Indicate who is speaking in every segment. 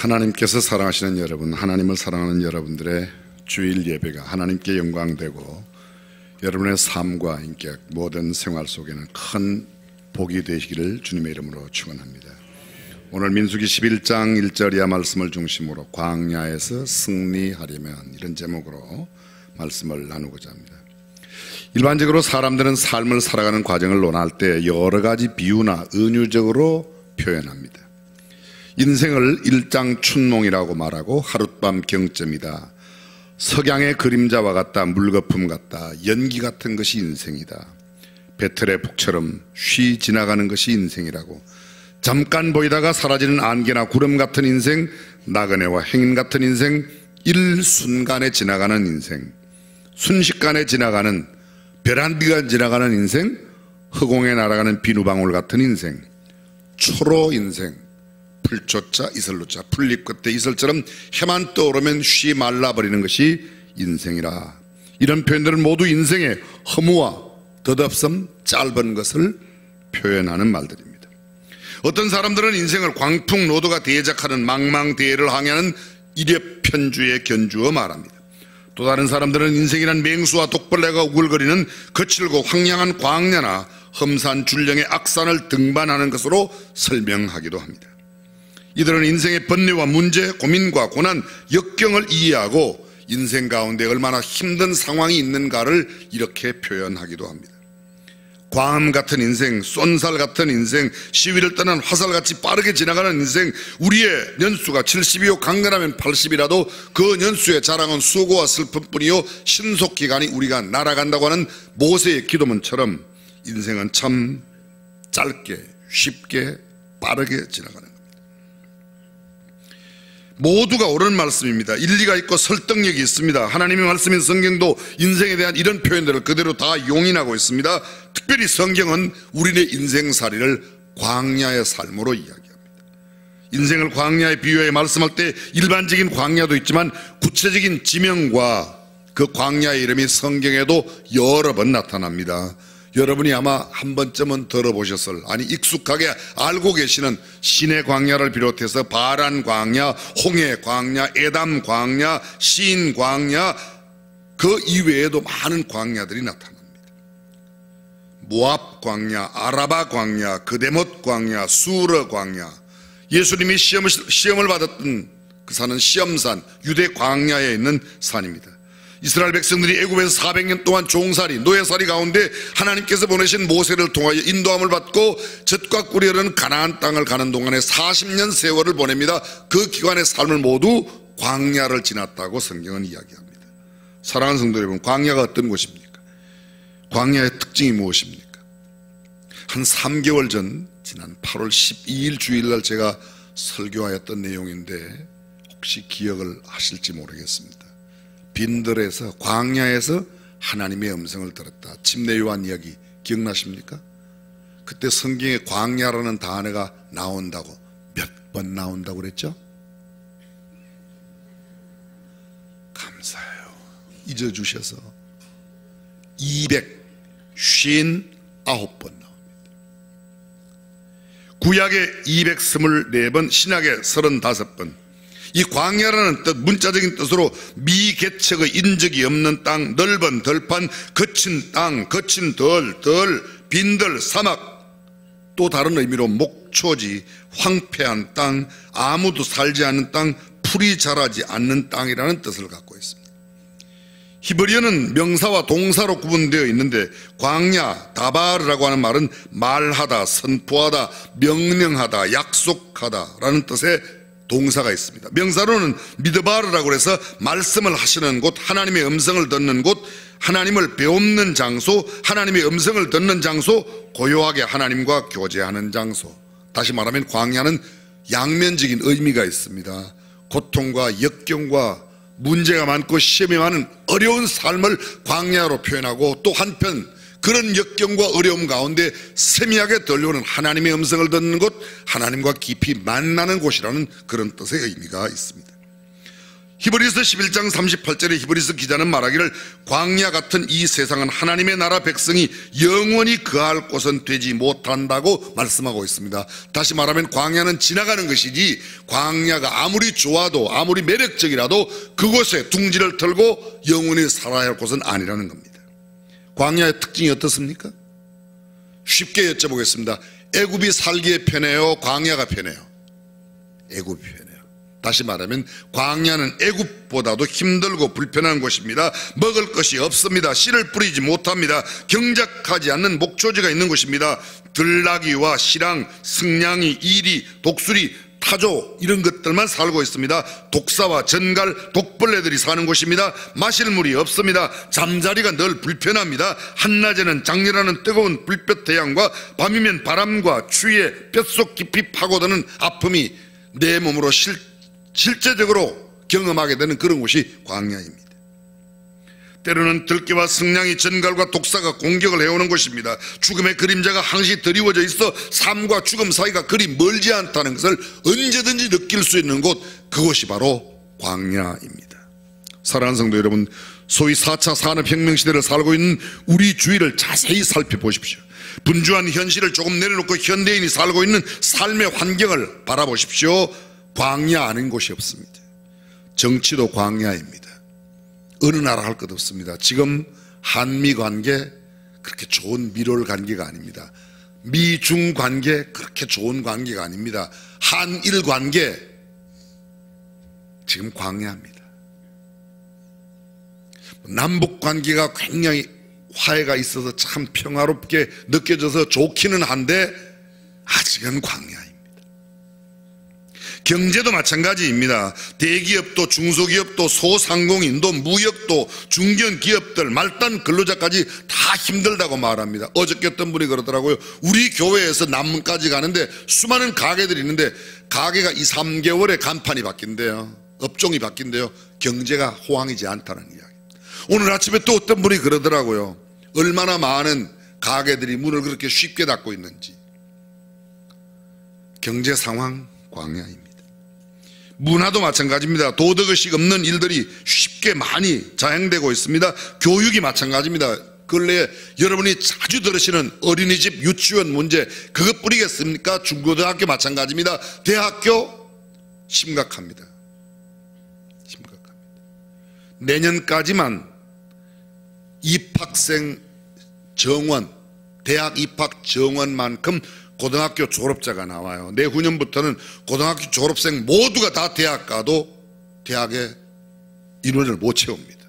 Speaker 1: 하나님께서 사랑하시는 여러분, 하나님을 사랑하는 여러분들의 주일 예배가 하나님께 영광되고 여러분의 삶과 인격, 모든 생활 속에는 큰 복이 되시기를 주님의 이름으로 축원합니다. 오늘 민수기 11장 1절 이하 말씀을 중심으로 광야에서 승리하려면, 이런 제목으로 말씀을 나누고자 합니다. 일반적으로 사람들은 삶을 살아가는 과정을 논할 때 여러 가지 비유나 은유적으로 표현합니다. 인생을 일장춘몽이라고 말하고 하룻밤 경점이다, 석양의 그림자와 같다, 물거품 같다, 연기 같은 것이 인생이다, 배틀의 북처럼 쉬 지나가는 것이 인생이라고, 잠깐 보이다가 사라지는 안개나 구름 같은 인생, 나그네와 행인 같은 인생, 일순간에 지나가는 인생, 순식간에 지나가는 별 한 비가 지나가는 인생, 허공에 날아가는 비누방울 같은 인생, 초로 인생, 풀초자 이슬로자, 풀잎 끝에 이슬처럼 해만 떠오르면 쉬 말라버리는 것이 인생이라. 이런 표현들은 모두 인생의 허무와 덧없음, 짧은 것을 표현하는 말들입니다. 어떤 사람들은 인생을 광풍노도가 대적하는 망망대해를 항해하는 이력편주에 견주어 말합니다. 또 다른 사람들은 인생이란 맹수와 독벌레가 우글거리는 거칠고 황량한 광야나 험산 줄령의 악산을 등반하는 것으로 설명하기도 합니다. 이들은 인생의 번뇌와 문제, 고민과 고난, 역경을 이해하고 인생 가운데 얼마나 힘든 상황이 있는가를 이렇게 표현하기도 합니다. 광음 같은 인생, 쏜살 같은 인생, 시위를 떠난 화살같이 빠르게 지나가는 인생, 우리의 연수가 70이요 강건하면 80이라도 그 연수의 자랑은 수고와 슬픔뿐이요 신속기간이 우리가 날아간다고 하는 모세의 기도문처럼 인생은 참 짧게, 쉽게, 빠르게 지나가는 겁니다. 모두가 옳은 말씀입니다. 일리가 있고 설득력이 있습니다. 하나님의 말씀인 성경도 인생에 대한 이런 표현들을 그대로 다 용인하고 있습니다. 특별히 성경은 우리의 인생살이를 광야의 삶으로 이야기합니다. 인생을 광야에 비유해 말씀할 때 일반적인 광야도 있지만 구체적인 지명과 그 광야의 이름이 성경에도 여러 번 나타납니다. 여러분이 아마 한 번쯤은 들어보셨을, 아니 익숙하게 알고 계시는 신의 광야를 비롯해서 바란 광야, 홍해 광야, 에담 광야, 신 광야, 그 이외에도 많은 광야들이 나타납니다. 모압 광야, 아라바 광야, 그데못 광야, 수르 광야, 예수님이 시험을 받았던 그 산은 시험산, 유대 광야에 있는 산입니다. 이스라엘 백성들이 애굽에서 400년 동안 종살이, 노예살이 가운데 하나님께서 보내신 모세를 통하여 인도함을 받고 젖과 꿀이 흐르는 가나안 땅을 가는 동안에 40년 세월을 보냅니다. 그 기간의 삶을 모두 광야를 지났다고 성경은 이야기합니다. 사랑하는 성도 여러분, 광야가 어떤 곳입니까? 광야의 특징이 무엇입니까? 한 3개월 전 지난 8월 12일 주일날 제가 설교하였던 내용인데 혹시 기억을 하실지 모르겠습니다. 빈들에서, 광야에서 하나님의 음성을 들었다. 침례 요한 이야기 기억나십니까? 그때 성경에 광야라는 단어가 나온다고, 몇 번 나온다고 그랬죠? 감사해요. 잊어주셔서 259번 나옵니다. 구약에 224번, 신약에 35번. 이 광야라는 뜻, 문자적인 뜻으로 미개척의 인적이 없는 땅, 넓은 들판, 거친 땅, 거친 덜, 빈들, 사막, 또 다른 의미로 목초지, 황폐한 땅, 아무도 살지 않는 땅, 풀이 자라지 않는 땅이라는 뜻을 갖고 있습니다. 히브리어는 명사와 동사로 구분되어 있는데 광야, 다바르라고 하는 말은 말하다, 선포하다, 명령하다, 약속하다라는 뜻의 동사가 있습니다. 명사로는 미드바르라고 해서 말씀을 하시는 곳, 하나님의 음성을 듣는 곳, 하나님을 배웁는 장소, 하나님의 음성을 듣는 장소, 고요하게 하나님과 교제하는 장소. 다시 말하면 광야는 양면적인 의미가 있습니다. 고통과 역경과 문제가 많고 시험이 많은 어려운 삶을 광야로 표현하고, 또 한편 그런 역경과 어려움 가운데 세미하게 들려오는 하나님의 음성을 듣는 곳, 하나님과 깊이 만나는 곳이라는 그런 뜻의 의미가 있습니다. 히브리서 11장 38절에 히브리서 기자는 말하기를 광야 같은 이 세상은 하나님의 나라 백성이 영원히 거할 곳은 되지 못한다고 말씀하고 있습니다. 다시 말하면 광야는 지나가는 것이지 광야가 아무리 좋아도 아무리 매력적이라도 그곳에 둥지를 털고 영원히 살아야 할 곳은 아니라는 겁니다. 광야의 특징이 어떻습니까? 쉽게 여쭤보겠습니다. 애굽이 살기에 편해요? 광야가 편해요? 애굽이 편해요. 다시 말하면 광야는 애굽보다도 힘들고 불편한 곳입니다. 먹을 것이 없습니다. 씨를 뿌리지 못합니다. 경작하지 않는 목초지가 있는 곳입니다. 들나귀와 시랑, 승냥이, 이리, 독수리, 타조 이런 것들만 살고 있습니다. 독사와 전갈, 독벌레들이 사는 곳입니다. 마실 물이 없습니다. 잠자리가 늘 불편합니다. 한낮에는 장렬하는 뜨거운 불볕 태양과 밤이면 바람과 추위에 뼛속 깊이 파고드는 아픔이 내 몸으로 실제적으로 경험하게 되는 그런 곳이 광야입니다. 때로는 들깨와 승냥이, 전갈과 독사가 공격을 해오는 곳입니다. 죽음의 그림자가 항시 드리워져 있어 삶과 죽음 사이가 그리 멀지 않다는 것을 언제든지 느낄 수 있는 곳, 그곳이 바로 광야입니다. 사랑하는 성도 여러분, 소위 4차 산업혁명 시대를 살고 있는 우리 주위를 자세히 살펴보십시오. 분주한 현실을 조금 내려놓고 현대인이 살고 있는 삶의 환경을 바라보십시오. 광야 아닌 곳이 없습니다. 정치도 광야입니다. 어느 나라 할 것 없습니다. 지금 한미 관계 그렇게 좋은 미롤 관계가 아닙니다. 미중 관계 그렇게 좋은 관계가 아닙니다. 한일 관계 지금 광야입니다. 남북 관계가 굉장히 화해가 있어서 참 평화롭게 느껴져서 좋기는 한데 아직은 광야입니다. 경제도 마찬가지입니다. 대기업도 중소기업도 소상공인도 무역도 중견기업들 말단 근로자까지 다 힘들다고 말합니다. 어저께 어떤 분이 그러더라고요. 우리 교회에서 남문까지 가는데 수많은 가게들이 있는데 가게가 2, 3개월에 간판이 바뀐대요. 업종이 바뀐대요. 경제가 호황이지 않다는 이야기. 오늘 아침에 또 어떤 분이 그러더라고요. 얼마나 많은 가게들이 문을 그렇게 쉽게 닫고 있는지. 경제 상황 광야입니다. 문화도 마찬가지입니다. 도덕의식 없는 일들이 쉽게 많이 자행되고 있습니다. 교육이 마찬가지입니다. 근래에 여러분이 자주 들으시는 어린이집 유치원 문제 그것뿐이겠습니까? 중고등학교 마찬가지입니다. 대학교 심각합니다. 내년까지만 입학생 정원, 대학 입학 정원만큼 고등학교 졸업자가 나와요. 내후년부터는 고등학교 졸업생 모두가 다 대학 가도 대학에 인원을 못 채웁니다.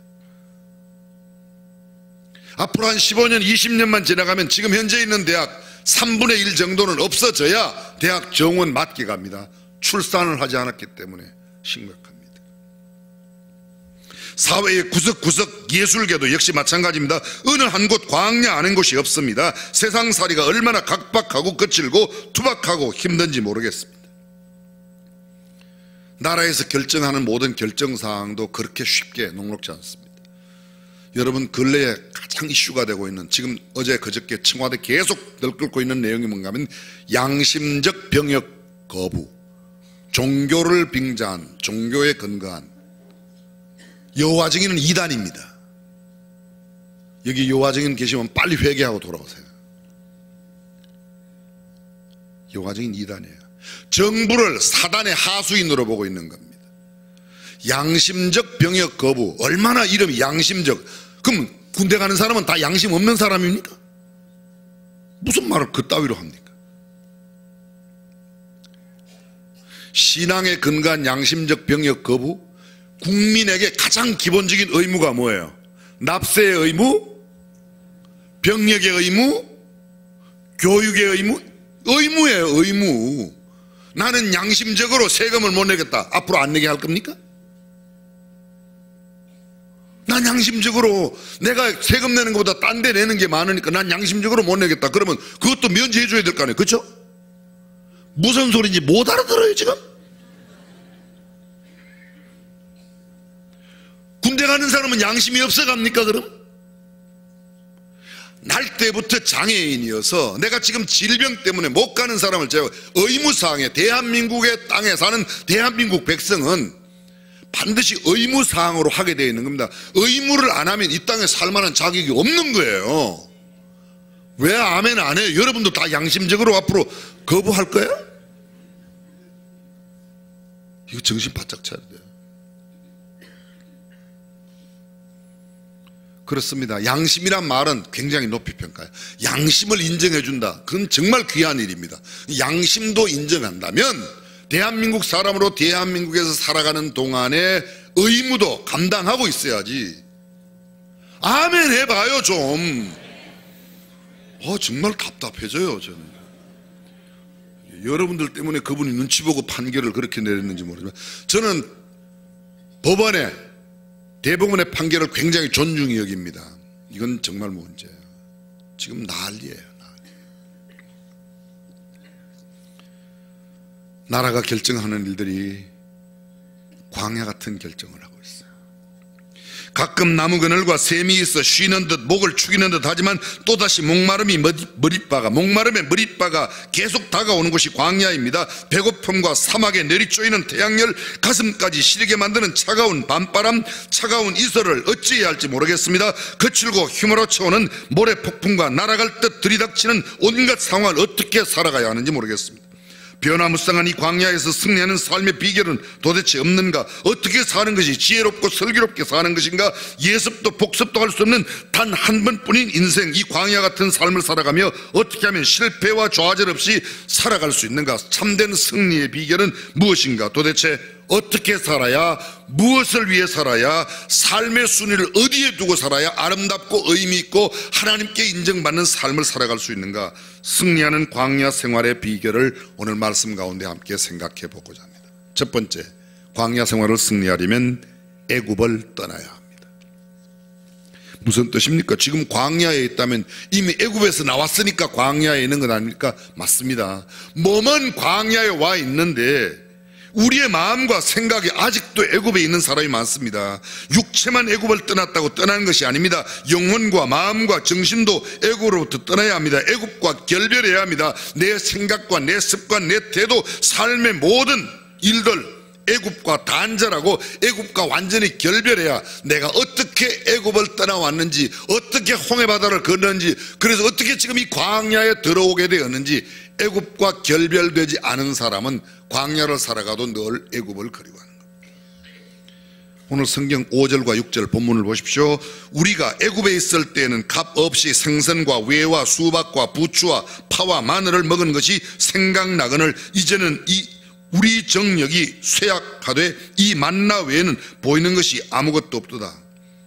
Speaker 1: 앞으로 한 15년, 20년만 지나가면 지금 현재 있는 대학 3분의 1 정도는 없어져야 대학 정원 맞게 갑니다. 출산을 하지 않았기 때문에 심각합니다. 사회의 구석구석 예술계도 역시 마찬가지입니다. 어느 한 곳 광야 아닌 곳이 없습니다. 세상살이가 얼마나 각박하고 거칠고 투박하고 힘든지 모르겠습니다. 나라에서 결정하는 모든 결정사항도 그렇게 쉽게 녹록지 않습니다. 여러분 근래에 가장 이슈가 되고 있는 지금 어제 그저께 청와대 계속 들끓고 있는 내용이 뭔가 하면 양심적 병역 거부, 종교를 빙자한 종교에 근거한 여호와 증인은 이단입니다. 여기 여호와 증인 계시면 빨리 회개하고 돌아오세요. 여호와 증인 이단이에요. 정부를 사단의 하수인으로 보고 있는 겁니다. 양심적 병역 거부, 얼마나 이름이 양심적. 그럼 군대 가는 사람은 다 양심 없는 사람입니까? 무슨 말을 그따위로 합니까? 신앙에 근거한 양심적 병역 거부, 국민에게 가장 기본적인 의무가 뭐예요? 납세의 의무, 병역의 의무, 교육의 의무, 의무예요. 의무. 나는 양심적으로 세금을 못 내겠다. 앞으로 안 내게 할 겁니까? 난 양심적으로 내가 세금 내는 것보다 딴 데 내는 게 많으니까 난 양심적으로 못 내겠다. 그러면 그것도 면제해 줘야 될 거 아니에요. 그렇죠? 무슨 소리인지 못 알아들어요 지금? 군대 가는 사람은 양심이 없어 갑니까 그럼? 날 때부터 장애인이어서 내가 지금 질병 때문에 못 가는 사람을 제가 의무사항에 대한민국의 땅에 사는 대한민국 백성은 반드시 의무사항으로 하게 되어 있는 겁니다. 의무를 안 하면 이 땅에 살 만한 자격이 없는 거예요. 왜 아멘 안 해요? 여러분도 다 양심적으로 앞으로 거부할 거예요? 이거 정신 바짝 차려야 돼요. 그렇습니다. 양심이란 말은 굉장히 높이 평가해요. 양심을 인정해 준다. 그건 정말 귀한 일입니다. 양심도 인정한다면 대한민국 사람으로 대한민국에서 살아가는 동안에 의무도 감당하고 있어야지. 아멘 해봐요 좀. 정말 답답해져요 저는. 여러분들 때문에 그분이 눈치 보고 판결을 그렇게 내렸는지 모르지만 저는 법원의 대법원의 판결을 굉장히 존중히 여깁니다. 이건 정말 문제예요. 지금 난리예요. 나라가 결정하는 일들이 광야 같은 결정을 하고 있어요. 가끔 나무 그늘과 샘이 있어 쉬는 듯 목을 축이는 듯 하지만 또다시 목마름의 머릿바가 계속 다가오는 것이 광야입니다. 배고픔과 사막에 내리쪼이는 태양열, 가슴까지 시리게 만드는 차가운 밤바람, 차가운 이슬을 어찌해야 할지 모르겠습니다. 거칠고 휘몰아쳐오는 모래폭풍과 날아갈 듯 들이닥치는 온갖 상황을 어떻게 살아가야 하는지 모르겠습니다. 변화무쌍한 이 광야에서 승리하는 삶의 비결은 도대체 없는가? 어떻게 사는 것이 지혜롭고 슬기롭게 사는 것인가? 예습도 복습도 할 수 없는 단 한 번뿐인 인생, 이 광야 같은 삶을 살아가며 어떻게 하면 실패와 좌절 없이 살아갈 수 있는가? 참된 승리의 비결은 무엇인가? 도대체 어떻게 살아야, 무엇을 위해 살아야, 삶의 순위를 어디에 두고 살아야 아름답고 의미 있고 하나님께 인정받는 삶을 살아갈 수 있는가? 승리하는 광야 생활의 비결을 오늘 말씀 가운데 함께 생각해 보고자 합니다. 첫 번째, 광야 생활을 승리하려면 애굽을 떠나야 합니다. 무슨 뜻입니까? 지금 광야에 있다면 이미 애굽에서 나왔으니까 광야에 있는 건 아닙니까? 맞습니다. 몸은 광야에 와 있는데 우리의 마음과 생각이 아직도 애굽에 있는 사람이 많습니다. 육체만 애굽을 떠났다고 떠나는 것이 아닙니다. 영혼과 마음과 정신도 애굽으로부터 떠나야 합니다. 애굽과 결별해야 합니다. 내 생각과 내 습관, 내 태도, 삶의 모든 일들 애굽과 단절하고 애굽과 완전히 결별해야 내가 어떻게 애굽을 떠나왔는지, 어떻게 홍해바다를 건넜는지, 그래서 어떻게 지금 이 광야에 들어오게 되었는지, 애굽과 결별되지 않은 사람은 광야를 살아가도 늘 애굽을 그리워하는 겁니다. 오늘 성경 5절과 6절 본문을 보십시오. 우리가 애굽에 있을 때에는 값 없이 생선과 외와 수박과 부추와 파와 마늘을 먹은 것이 생각나거늘 이제는 우리 정력이 쇠약하되 이 만나 외에는 보이는 것이 아무것도 없도다.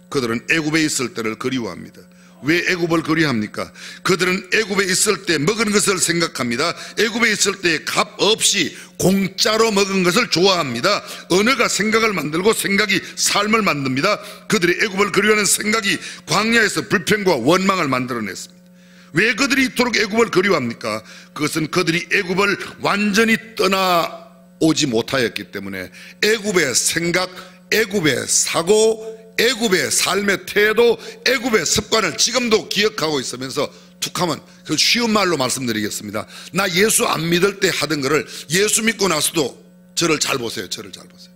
Speaker 1: 그들은 애굽에 있을 때를 그리워합니다. 왜 애굽을 그리워합니까? 그들은 애굽에 있을 때 먹은 것을 생각합니다. 애굽에 있을 때 값 없이 공짜로 먹은 것을 좋아합니다. 언어가 생각을 만들고 생각이 삶을 만듭니다. 그들이 애굽을 그리워하는 생각이 광야에서 불평과 원망을 만들어냈습니다. 왜 그들이 이토록 애굽을 그리워합니까? 그것은 그들이 애굽을 완전히 떠나오지 못하였기 때문에 애굽의 생각, 애굽의 사고, 애굽의 삶의 태도, 애굽의 습관을 지금도 기억하고 있으면서 툭하면 그 쉬운 말로 말씀드리겠습니다. 나 예수 안 믿을 때 하던 거를 예수 믿고 나서도 저를 잘 보세요. 저를 잘 보세요.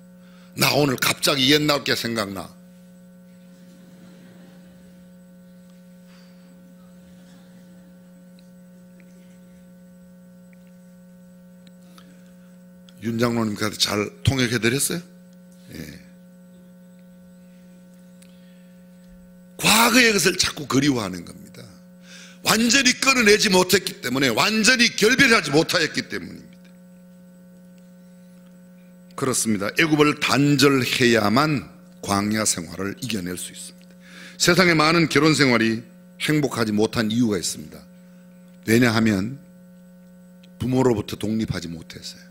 Speaker 1: 나 오늘 갑자기 옛날 게 생각나. 윤 장로님한테 잘 통역해드렸어요? 예. 과거의 것을 자꾸 그리워하는 겁니다. 완전히 끊어내지 못했기 때문에, 완전히 결별하지 못하였기 때문입니다. 그렇습니다. 애굽을 단절해야만 광야 생활을 이겨낼 수 있습니다. 세상에 많은 결혼 생활이 행복하지 못한 이유가 있습니다. 왜냐하면 부모로부터 독립하지 못했어요.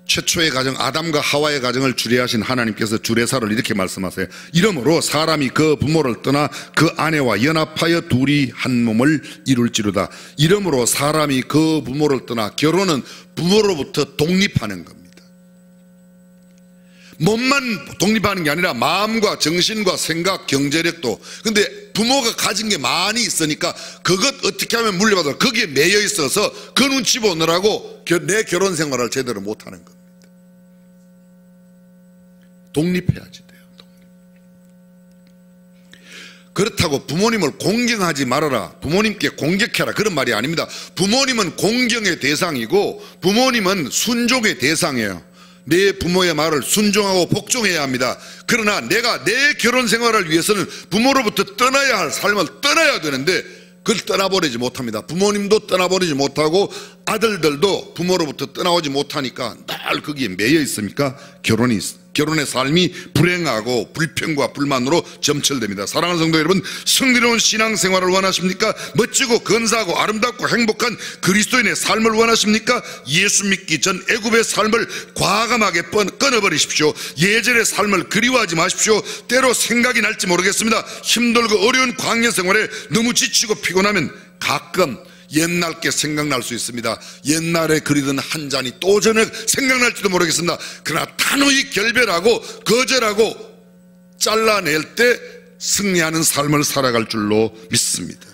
Speaker 1: 최초의 가정 아담과 하와의 가정을 주례하신 하나님께서 주례사를 이렇게 말씀하세요. 이러므로 사람이 그 부모를 떠나 그 아내와 연합하여 둘이 한 몸을 이룰지로다. 이러므로 사람이 그 부모를 떠나, 결혼은 부모로부터 독립하는 겁니다. 몸만 독립하는 게 아니라 마음과 정신과 생각, 경제력도. 근데 부모가 가진 게 많이 있으니까 그것 어떻게 하면 물려받아, 거기에 매여 있어서 그 눈치 보느라고 내 결혼 생활을 제대로 못하는 겁니다. 독립해야지 돼요. 그렇다고 부모님을 공경하지 말아라, 부모님께 공격해라, 그런 말이 아닙니다. 부모님은 공경의 대상이고 부모님은 순종의 대상이에요. 내 부모의 말을 순종하고 복종해야 합니다. 그러나 내가 내 결혼 생활을 위해서는 부모로부터 떠나야 할 삶을 떠나야 되는데 그걸 떠나버리지 못합니다. 부모님도 떠나버리지 못하고 아들들도 부모로부터 떠나오지 못하니까 늘 거기에 매여 있으니까 결혼의 삶이 불행하고 불평과 불만으로 점철됩니다. 사랑하는 성도 여러분, 승리로운 신앙생활을 원하십니까? 멋지고 근사하고 아름답고 행복한 그리스도인의 삶을 원하십니까? 예수 믿기 전 애굽의 삶을 과감하게 끊어버리십시오. 예전의 삶을 그리워하지 마십시오. 때로 생각이 날지 모르겠습니다. 힘들고 어려운 광야 생활에 너무 지치고 피곤하면 가끔 옛날 게 생각날 수 있습니다. 옛날에 그리던 한 잔이 또 저녁 생각날지도 모르겠습니다. 그러나 단호히 결별하고 거절하고 잘라낼 때 승리하는 삶을 살아갈 줄로 믿습니다.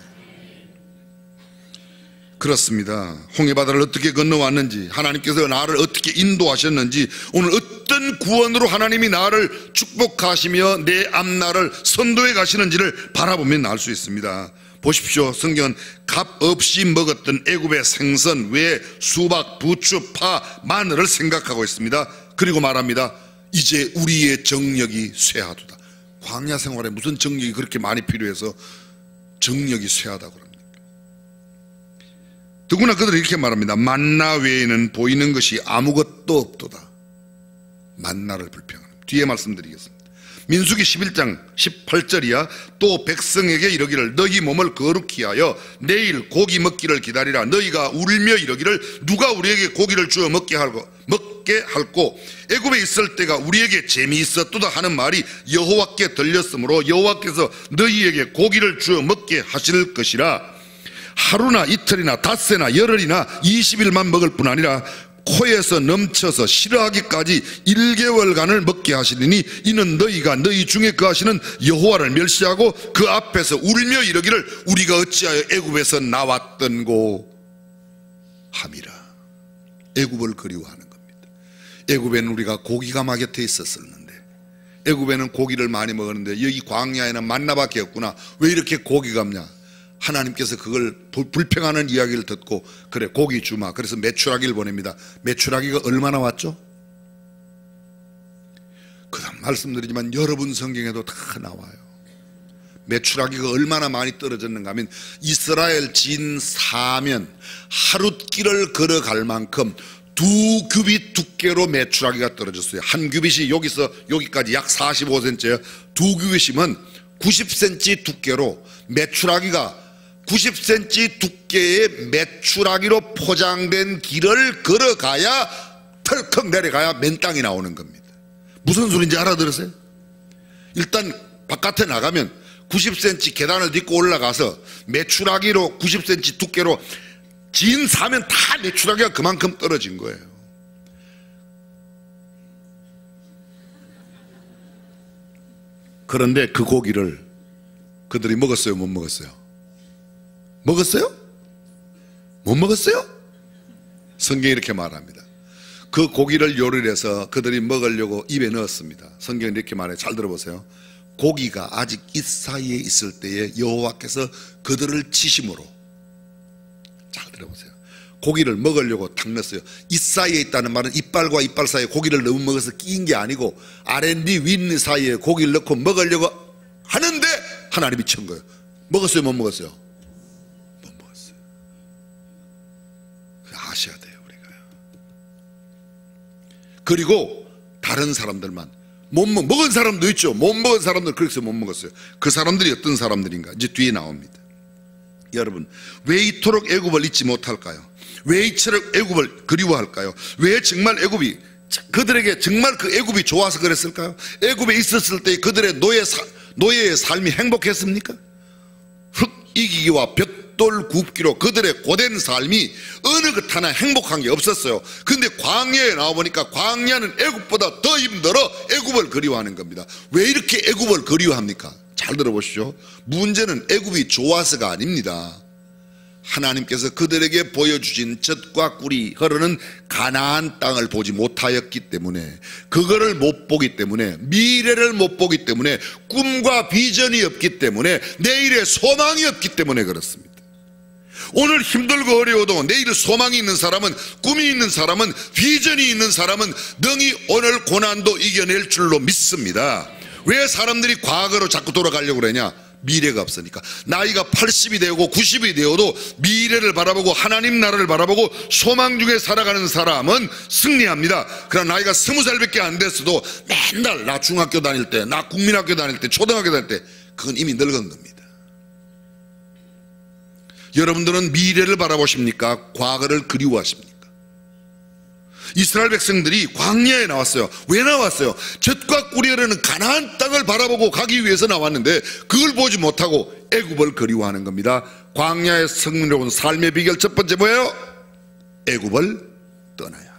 Speaker 1: 그렇습니다. 홍해바다를 어떻게 건너왔는지, 하나님께서 나를 어떻게 인도하셨는지, 오늘 어떤 구원으로 하나님이 나를 축복하시며 내 앞날을 선도해 가시는지를 바라보면 알 수 있습니다. 보십시오. 성경은 값 없이 먹었던 애굽의 생선 외에 수박, 부추, 파, 마늘을 생각하고 있습니다. 그리고 말합니다. 이제 우리의 정력이 쇠하도다. 광야 생활에 무슨 정력이 그렇게 많이 필요해서 정력이 쇠하다고 합니다. 더구나 그들이 이렇게 말합니다. 만나 외에는 보이는 것이 아무것도 없도다. 만나를 불평하는. 뒤에 말씀드리겠습니다. 민수기 11장 18절이야. 또 백성에게 이르기를 너희 몸을 거룩히 하여 내일 고기 먹기를 기다리라. 너희가 울며 이르기를 누가 우리에게 고기를 주어 먹게 할고 애굽에 있을 때가 우리에게 재미있었도다 하는 말이 여호와께 들렸으므로 여호와께서 너희에게 고기를 주어 먹게 하실 것이라. 하루나 이틀이나 닷새나 열흘이나 20일만 먹을 뿐 아니라 코에서 넘쳐서 싫어하기까지 1개월간을 먹게 하시리니 이는 너희가 너희 중에 거하시는 여호와를 멸시하고 그 앞에서 울며 이르기를 우리가 어찌하여 애굽에서 나왔던고 함이라. 애굽을 그리워하는 겁니다. 애굽에는 우리가 고기가 막 곁에 있었었는데, 애굽에는 고기를 많이 먹었는데 여기 광야에는 만나밖에 없구나. 왜 이렇게 고기가 없냐? 하나님께서 그걸 불평하는 이야기를 듣고 그래 고기 주마. 그래서 메추라기를 보냅니다. 메추라기가 얼마나 왔죠? 그 다음 말씀드리지만 여러분 성경에도 다 나와요. 메추라기가 얼마나 많이 떨어졌는가 하면 이스라엘 진 사면 하룻길을 걸어갈 만큼 2규빗 두께로 메추라기가 떨어졌어요. 한 규빗이 여기서 여기까지 약 45cm예요. 2규빗이면 90cm 두께로 메추라기가 90cm 두께의 메추라기로 포장된 길을 걸어가야 털컥 내려가야 맨 땅이 나오는 겁니다. 무슨 소리인지 알아들으세요? 일단 바깥에 나가면 90cm 계단을 딛고 올라가서 메추라기로 90cm 두께로 진 사면 다 메추라기가 그만큼 떨어진 거예요. 그런데 그 고기를 그들이 먹었어요? 못 먹었어요? 먹었어요? 못 먹었어요? 성경이 이렇게 말합니다. 그 고기를 요리를 해서 그들이 먹으려고 입에 넣었습니다. 성경이 이렇게 말해요. 잘 들어보세요. 고기가 아직 이 사이에 있을 때에 여호와께서 그들을 치심으로, 잘 들어보세요. 고기를 먹으려고 탁 넣었어요. 이 사이에 있다는 말은 이빨과 이빨 사이에 고기를 너무 먹어서 끼인 게 아니고 R&D 윗니 사이에 고기를 넣고 먹으려고 하는데 하나님이 친 거예요. 먹었어요? 못 먹었어요? 못 먹었어요. 아셔야 돼요, 우리가요. 그리고 다른 사람들만 먹은 사람도 있죠. 못 먹은 사람들, 그래서 못 먹었어요. 그 사람들이 어떤 사람들인가 이제 뒤에 나옵니다. 여러분, 왜 이토록 애굽을 잊지 못할까요? 왜 이토록 애굽을 그리워할까요? 왜 정말 애굽이 그들에게 정말 그 애굽이 좋아서 그랬을까요? 애굽에 있었을 때 그들의 노예의 삶이 행복했습니까? 흙 이기기와 벽돌 굽기로 그들의 고된 삶이 어느 것 하나 행복한 게 없었어요. 근데 광야에 나와보니까 광야는 애굽보다 더 힘들어 애굽을 그리워하는 겁니다. 왜 이렇게 애굽을 그리워합니까? 잘 들어보시죠. 문제는 애굽이 좋아서가 아닙니다. 하나님께서 그들에게 보여주신 젖과 꿀이 흐르는 가나안 땅을 보지 못하였기 때문에, 그거를 못 보기 때문에, 미래를 못 보기 때문에, 꿈과 비전이 없기 때문에, 내일의 소망이 없기 때문에 그렇습니다. 오늘 힘들고 어려워도 내일 소망이 있는 사람은, 꿈이 있는 사람은, 비전이 있는 사람은 능히 오늘 고난도 이겨낼 줄로 믿습니다. 왜 사람들이 과거로 자꾸 돌아가려고 그러냐? 미래가 없으니까. 나이가 80이 되고 90이 되어도 미래를 바라보고 하나님 나라를 바라보고 소망 중에 살아가는 사람은 승리합니다. 그러나 나이가 20살밖에 안 됐어도 맨날 나 중학교 다닐 때, 나 국민학교 다닐 때, 초등학교 다닐 때, 그건 이미 늙은 겁니다. 여러분들은 미래를 바라보십니까? 과거를 그리워하십니까? 이스라엘 백성들이 광야에 나왔어요. 왜 나왔어요? 젖과 꿀이 흐르는 가나안 땅을 바라보고 가기 위해서 나왔는데 그걸 보지 못하고 애굽을 그리워하는 겁니다. 광야의 승리로운 삶의 비결 첫 번째 뭐예요? 애굽을 떠나야 합니다.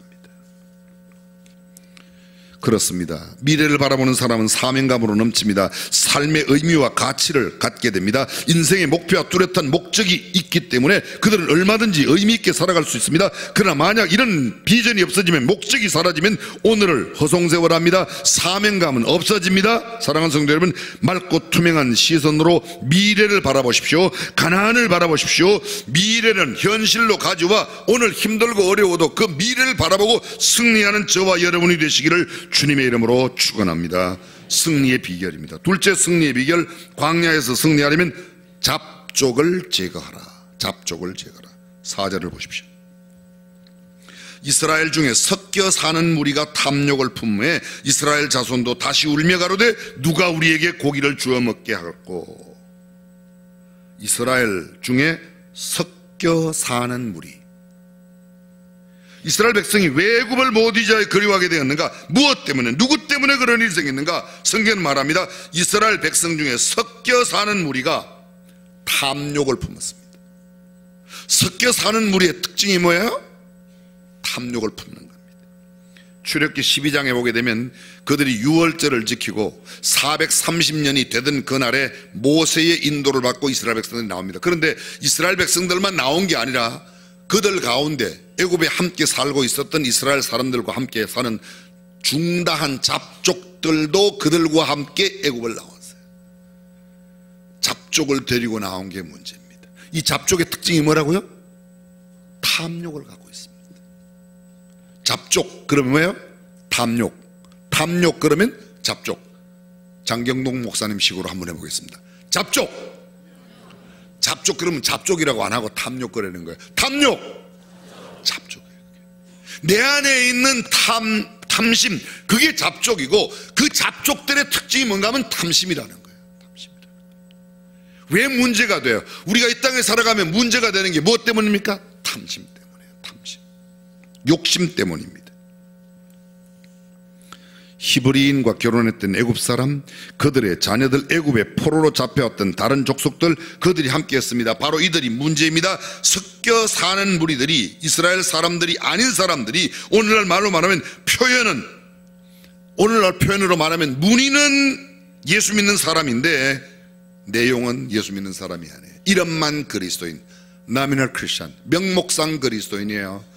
Speaker 1: 그렇습니다. 미래를 바라보는 사람은 사명감으로 넘칩니다. 삶의 의미와 가치를 갖게 됩니다. 인생의 목표와 뚜렷한 목적이 있기 때문에 그들은 얼마든지 의미 있게 살아갈 수 있습니다. 그러나 만약 이런 비전이 없어지면, 목적이 사라지면 오늘을 허송세월합니다. 사명감은 없어집니다. 사랑하는 성도 여러분, 맑고 투명한 시선으로 미래를 바라보십시오. 가나안을 바라보십시오. 미래는 현실로 가져와 오늘 힘들고 어려워도 그 미래를 바라보고 승리하는 저와 여러분이 되시기를 주님의 이름으로 축원합니다. 승리의 비결입니다. 둘째 승리의 비결, 광야에서 승리하려면 잡족을 제거하라. 잡족을 제거하라. 4절을 보십시오. 이스라엘 중에 섞여 사는 무리가 탐욕을 품에 이스라엘 자손도 다시 울며 가로되 누가 우리에게 고기를 주어 먹게 하겠고. 이스라엘 중에 섞여 사는 무리, 이스라엘 백성이 왜 애굽을 못 잊어 그리워하게 되었는가? 무엇 때문에, 누구 때문에 그런 일이 생겼는가? 성경은 말합니다. 이스라엘 백성 중에 섞여 사는 무리가 탐욕을 품었습니다. 섞여 사는 무리의 특징이 뭐예요? 탐욕을 품는 겁니다. 출애굽기 12장에 보게 되면 그들이 유월절을 지키고 430년이 되던 그날에 모세의 인도를 받고 이스라엘 백성들이 나옵니다. 그런데 이스라엘 백성들만 나온 게 아니라 그들 가운데 애굽에 함께 살고 있었던 이스라엘 사람들과 함께 사는 중다한 잡족들도 그들과 함께 애굽을 나왔어요. 잡족을 데리고 나온 게 문제입니다. 이 잡족의 특징이 뭐라고요? 탐욕을 갖고 있습니다. 잡족 그러면 뭐예요? 탐욕. 탐욕 그러면 잡족. 장경동 목사님 식으로 한번 해보겠습니다. 잡족. 잡족 그러면 잡족이라고 안 하고 탐욕 그러는 거예요. 탐욕. 잡족이에요. 내 안에 있는 탐심, 그게 잡족이고 그 잡족들의 특징이 뭔가 하면 탐심이라는 거예요. 탐심이라는 거예요. 왜 문제가 돼요? 우리가 이 땅에 살아가면 문제가 되는 게 무엇 때문입니까? 탐심 때문이에요. 탐심. 욕심 때문입니다. 히브리인과 결혼했던 애굽 사람, 그들의 자녀들, 애굽의 포로로 잡혀왔던 다른 족속들, 그들이 함께했습니다. 바로 이들이 문제입니다. 섞여 사는 무리들이, 이스라엘 사람들이 아닌 사람들이, 오늘날 말로 말하면 오늘날 표현으로 말하면 문의는 예수 믿는 사람인데 내용은 예수 믿는 사람이 아니에요. 이름만 그리스도인, nominal Christian, 명목상 그리스도인이에요.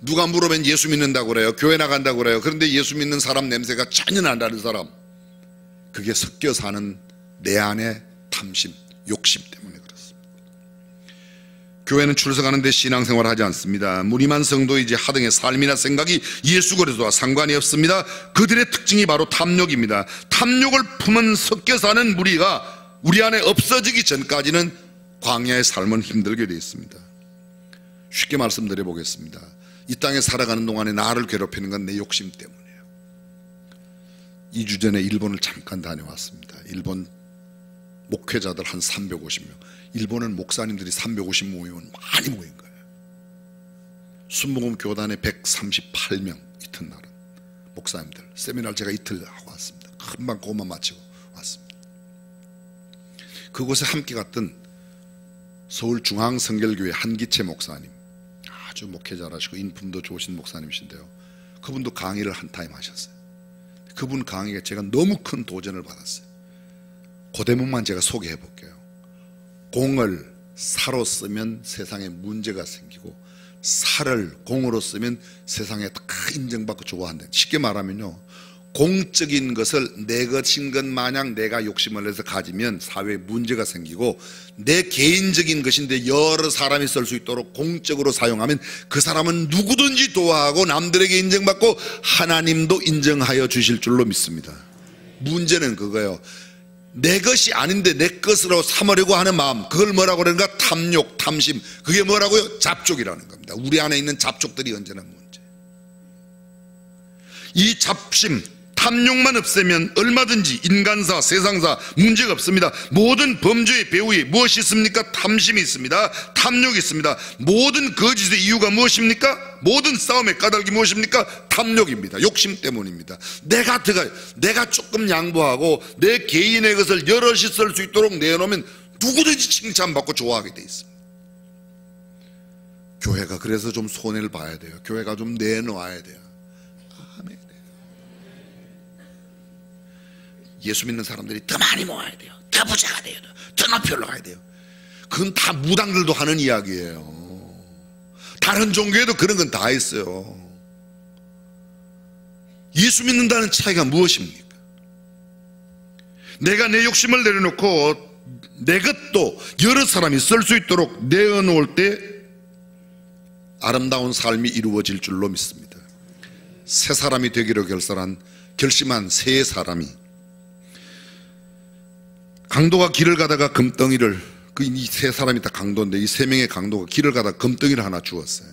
Speaker 1: 누가 물으면 예수 믿는다고 그래요. 교회 나간다고 그래요. 그런데 예수 믿는 사람 냄새가 전혀 안 나는 사람, 그게 섞여 사는 내 안의 탐심, 욕심 때문에 그렇습니다. 교회는 출석하는데 신앙생활 하지 않습니다. 무리만 성도이지 하등의 삶이나 생각이 예수 그리스도와 상관이 없습니다. 그들의 특징이 바로 탐욕입니다. 탐욕을 품은 섞여 사는 무리가 우리 안에 없어지기 전까지는 광야의 삶은 힘들게 되어 있습니다. 쉽게 말씀드려 보겠습니다. 이 땅에 살아가는 동안에 나를 괴롭히는 건 내 욕심 때문이에요. 2주 전에 일본을 잠깐 다녀왔습니다. 일본 목회자들 한 350명. 일본은 목사님들이 350 모이면 많이 모인 거예요. 순복음 교단에 138명 이튿날은 목사님들 세미나를 제가 이틀 하고 왔습니다. 금방 그것만 마치고 왔습니다. 그곳에 함께 갔던 서울중앙성결교회 한기채 목사님, 아주 목회 잘하시고 인품도 좋으신 목사님이신데요, 그분도 강의를 한 타임 하셨어요. 그분 강의가 제가 너무 큰 도전을 받았어요. 그 대목만 제가 소개해 볼게요. 공을 사로 쓰면 세상에 문제가 생기고 사를 공으로 쓰면 세상에 다 인정받고 좋아한다. 쉽게 말하면요, 공적인 것을 내 것인 것 마냥 내가 욕심을 내서 가지면 사회에 문제가 생기고, 내 개인적인 것인데 여러 사람이 쓸 수 있도록 공적으로 사용하면 그 사람은 누구든지 도와하고 남들에게 인정받고 하나님도 인정하여 주실 줄로 믿습니다. 문제는 그거예요. 내 것이 아닌데 내 것으로 삼으려고 하는 마음, 그걸 뭐라고 그러는가? 탐욕, 탐심. 그게 뭐라고요? 잡족이라는 겁니다. 우리 안에 있는 잡족들이 언제나 문제. 이 잡심, 탐욕만 없애면 얼마든지 인간사, 세상사 문제가 없습니다. 모든 범죄의 배후에 무엇이 있습니까? 탐심이 있습니다. 탐욕이 있습니다. 모든 거짓의 이유가 무엇입니까? 모든 싸움의 까닭이 무엇입니까? 탐욕입니다. 욕심 때문입니다. 내가 조금 양보하고 내 개인의 것을 여럿이 쓸 수 있도록 내놓으면 누구든지 칭찬받고 좋아하게 돼 있습니다. 교회가 그래서 좀 손해를 봐야 돼요. 교회가 좀 내놓아야 돼요. 아멘. 예수 믿는 사람들이 더 많이 모아야 돼요. 더 부자가 돼요. 더 높이 올라가야 돼요. 그건 다 무당들도 하는 이야기예요. 다른 종교에도 그런 건 다 있어요. 예수 믿는다는 차이가 무엇입니까? 내가 내 욕심을 내려놓고 내 것도 여러 사람이 쓸 수 있도록 내어놓을 때 아름다운 삶이 이루어질 줄로 믿습니다. 새 사람이 되기로 결심한 새 사람이, 강도가 길을 가다가 금덩이를, 이 세 사람이 다 강도인데 이 세 명의 강도가 길을 가다가 금덩이를 하나 주었어요.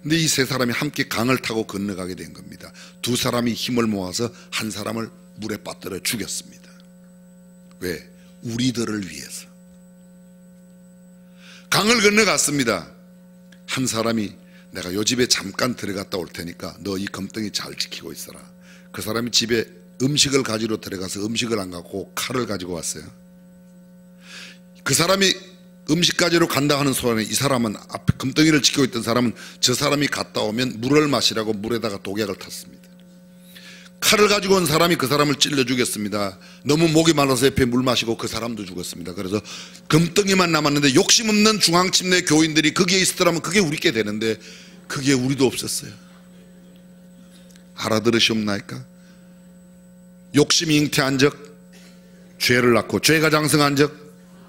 Speaker 1: 근데 이 세 사람이 함께 강을 타고 건너가게 된 겁니다. 두 사람이 힘을 모아서 한 사람을 물에 빠뜨려 죽였습니다. 왜? 우리들을 위해서. 강을 건너갔습니다. 한 사람이 내가 요 집에 잠깐 들어갔다 올 테니까 너 이 금덩이 잘 지키고 있어라. 그 사람이 집에 음식을 가지러 들어가서 음식을 안 갖고 칼을 가지고 왔어요. 그 사람이 음식 가지러 간다 하는 소리에 이 사람은 앞에 금덩이를 지키고 있던 사람은 저 사람이 갔다 오면 물을 마시라고 물에다가 독약을 탔습니다. 칼을 가지고 온 사람이 그 사람을 찔러 죽였습니다. 너무 목이 말라서 옆에 물 마시고 그 사람도 죽었습니다. 그래서 금덩이만 남았는데 욕심 없는 중앙침례 교인들이 거기에 있었더라면 그게 우리께 되는데 그게 우리도 없었어요. 알아들으시옵나이까? 욕심이 잉태한 적 죄를 낳고 죄가 장성한 적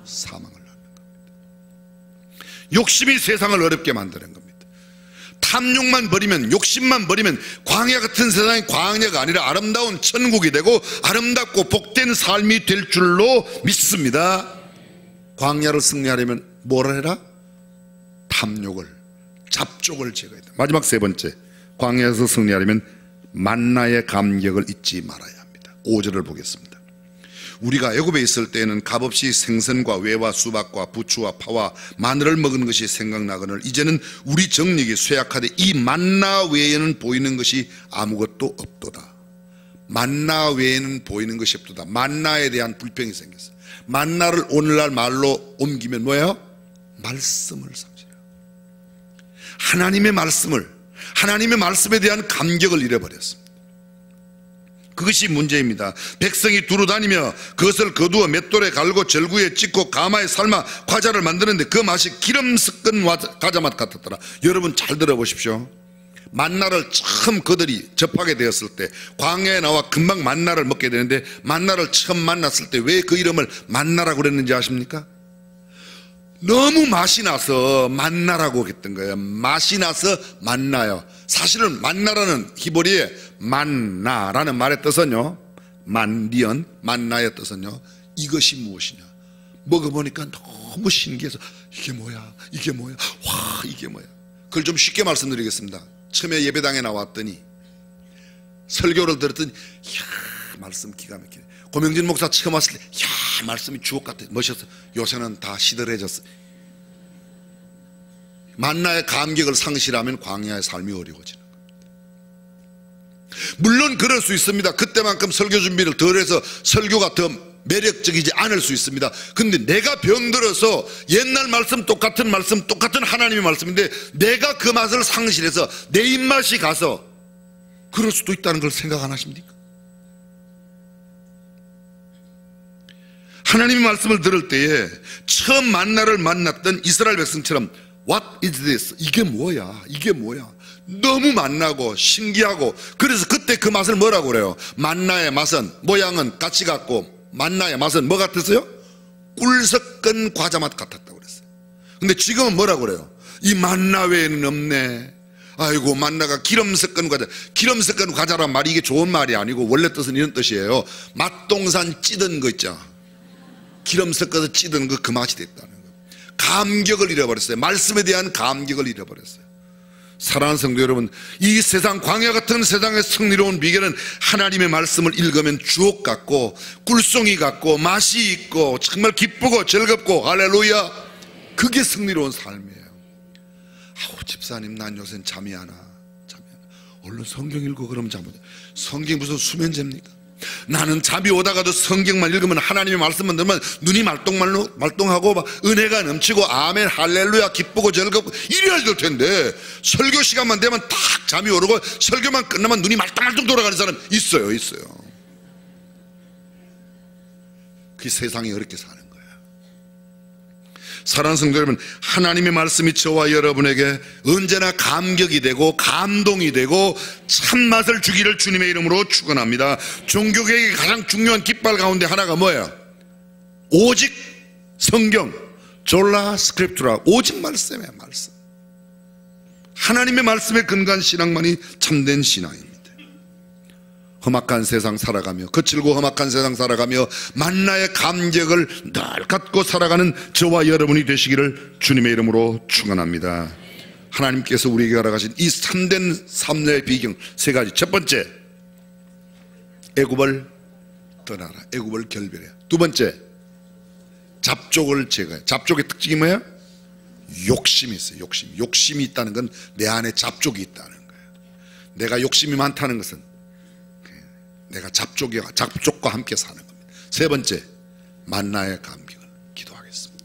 Speaker 1: 사망을 낳는 겁니다. 욕심이 세상을 어렵게 만드는 겁니다. 탐욕만 버리면, 욕심만 버리면 광야 같은 세상이 광야가 아니라 아름다운 천국이 되고 아름답고 복된 삶이 될 줄로 믿습니다. 광야를 승리하려면 뭐를 해라? 탐욕을, 잡족을 제거해야 돼. 마지막 세 번째, 광야에서 승리하려면 만나의 감격을 잊지 말아야 합니다. 5절을 보겠습니다. 우리가 애굽에 있을 때에는 값없이 생선과 외와 수박과 부추와 파와 마늘을 먹은 것이 생각나거늘 이제는 우리 정력이 쇠약하되 이 만나 외에는 보이는 것이 아무것도 없도다. 만나 외에는 보이는 것이 없도다. 만나에 대한 불평이 생겼어요. 만나를 오늘날 말로 옮기면 뭐예요? 말씀을 상실해요. 하나님의 말씀에 대한 감격을 잃어버렸습니다. 그것이 문제입니다. 백성이 두루 다니며 그것을 거두어 맷돌에 갈고 절구에 찍고 가마에 삶아 과자를 만드는데 그 맛이 기름 섞은 과자 맛 같았더라. 여러분 잘 들어보십시오. 만나를 처음 그들이 접하게 되었을 때, 광야에 나와 금방 만나를 먹게 되는데 만나를 처음 만났을 때 왜 그 이름을 만나라고 그랬는지 아십니까? 너무 맛이 나서 만나라고 했던 거예요. 맛이 나서 만나요. 사실은 만나라는 히브리의 만나라는 말의 뜻은요, 만디언, 만나의 뜻은요, 이것이 무엇이냐, 먹어보니까 너무 신기해서 이게 뭐야, 와 이게 뭐야. 그걸 좀 쉽게 말씀드리겠습니다. 처음에 예배당에 나왔더니 설교를 들었더니 이야 말씀 기가 막히네. 고명진 목사 처음 왔을 때 이야 말씀이 주옥 같아 멋있어. 요새는 다 시들해졌어. 만나의 감격을 상실하면 광야의 삶이 어려워지는 겁니다. 물론 그럴 수 있습니다. 그때만큼 설교 준비를 덜 해서 설교가 더 매력적이지 않을 수 있습니다. 근데 내가 병들어서 옛날 말씀 똑같은 하나님의 말씀인데 내가 그 맛을 상실해서 내 입맛이 가서 그럴 수도 있다는 걸 생각 안 하십니까? 하나님의 말씀을 들을 때에 처음 만나를 만났던 이스라엘 백성처럼 What is this? 이게 뭐야? 이게 뭐야? 너무 만나고 신기하고, 그래서 그때 그 맛을 뭐라고 그래요? 만나의 맛은, 모양은 같이 같고 만나의 맛은 뭐 같았어요? 꿀 섞은 과자 맛 같았다고 그랬어요. 근데 지금은 뭐라고 그래요? 이 만나 외에는 없네. 아이고, 만나가 기름 섞은 과자. 기름 섞은 과자란 말이 이게 좋은 말이 아니고 원래 뜻은 이런 뜻이에요. 맛동산 찌든 거 있죠. 기름 섞어서 찌든 그 맛이 됐다는 거예요. 감격을 잃어버렸어요. 말씀에 대한 감격을 잃어버렸어요. 사랑하는 성도 여러분, 이 세상, 광야 같은 세상의 승리로운 비결은 하나님의 말씀을 읽으면 주옥 같고 꿀송이 같고 맛이 있고 정말 기쁘고 즐겁고, 할렐루야, 그게 승리로운 삶이에요. 아우, 집사님, 난 요새는 잠이 안 와. 얼른 성경 읽고 그러면 잠 오죠. 성경이 무슨 수면제입니까? 나는 잠이 오다가도 성경만 읽으면, 하나님의 말씀만 들으면 눈이 말똥하고 막 은혜가 넘치고 아멘 할렐루야 기쁘고 즐겁고 이래야 될 텐데, 설교 시간만 되면 탁 잠이 오르고 설교만 끝나면 눈이 말똥말똥 돌아가는 사람 있어요. 그 세상이 어렵게 사는 거예요. 사랑하는 성도 여러분, 하나님의 말씀이 저와 여러분에게 언제나 감격이 되고 감동이 되고 참맛을 주기를 주님의 이름으로 축원합니다. 종교개혁의 가장 중요한 깃발 가운데 하나가 뭐예요? 오직 성경, 졸라 스크립투라, 오직 말씀이에요. 말씀. 하나님의 말씀에 근거한 신앙만이 참된 신앙입니다. 험악한 세상 살아가며, 거칠고 험악한 세상 살아가며 만나의 감격을 늘 갖고 살아가는 저와 여러분이 되시기를 주님의 이름으로 축원합니다. 하나님께서 우리에게 허락하신 이 참된 삶의 비경 세 가지. 첫 번째, 애굽을 떠나라, 애굽을 결별해. 두 번째, 잡족을 제거해. 잡족의 특징이 뭐예요? 욕심이 있어요. 욕심이 있다는 건 내 안에 잡족이 있다는 거예요. 내가 욕심이 많다는 것은 내가 잡족과 함께 사는 겁니다. 세 번째, 만나의 감격을. 기도하겠습니다.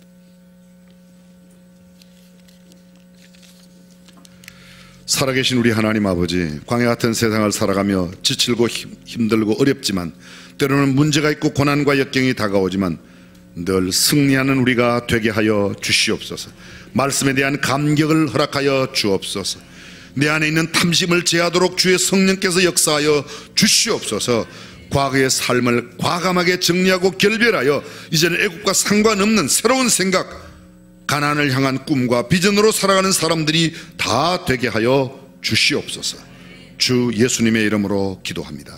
Speaker 1: 살아계신 우리 하나님 아버지, 광야 같은 세상을 살아가며 지칠고 힘들고 어렵지만, 때로는 문제가 있고 고난과 역경이 다가오지만 늘 승리하는 우리가 되게 하여 주시옵소서. 말씀에 대한 감격을 허락하여 주옵소서. 내 안에 있는 탐심을 제하도록 주의 성령께서 역사하여 주시옵소서. 과거의 삶을 과감하게 정리하고 결별하여 이제는 애국과 상관없는 새로운 생각, 가나안을 향한 꿈과 비전으로 살아가는 사람들이 다 되게 하여 주시옵소서. 주 예수님의 이름으로 기도합니다.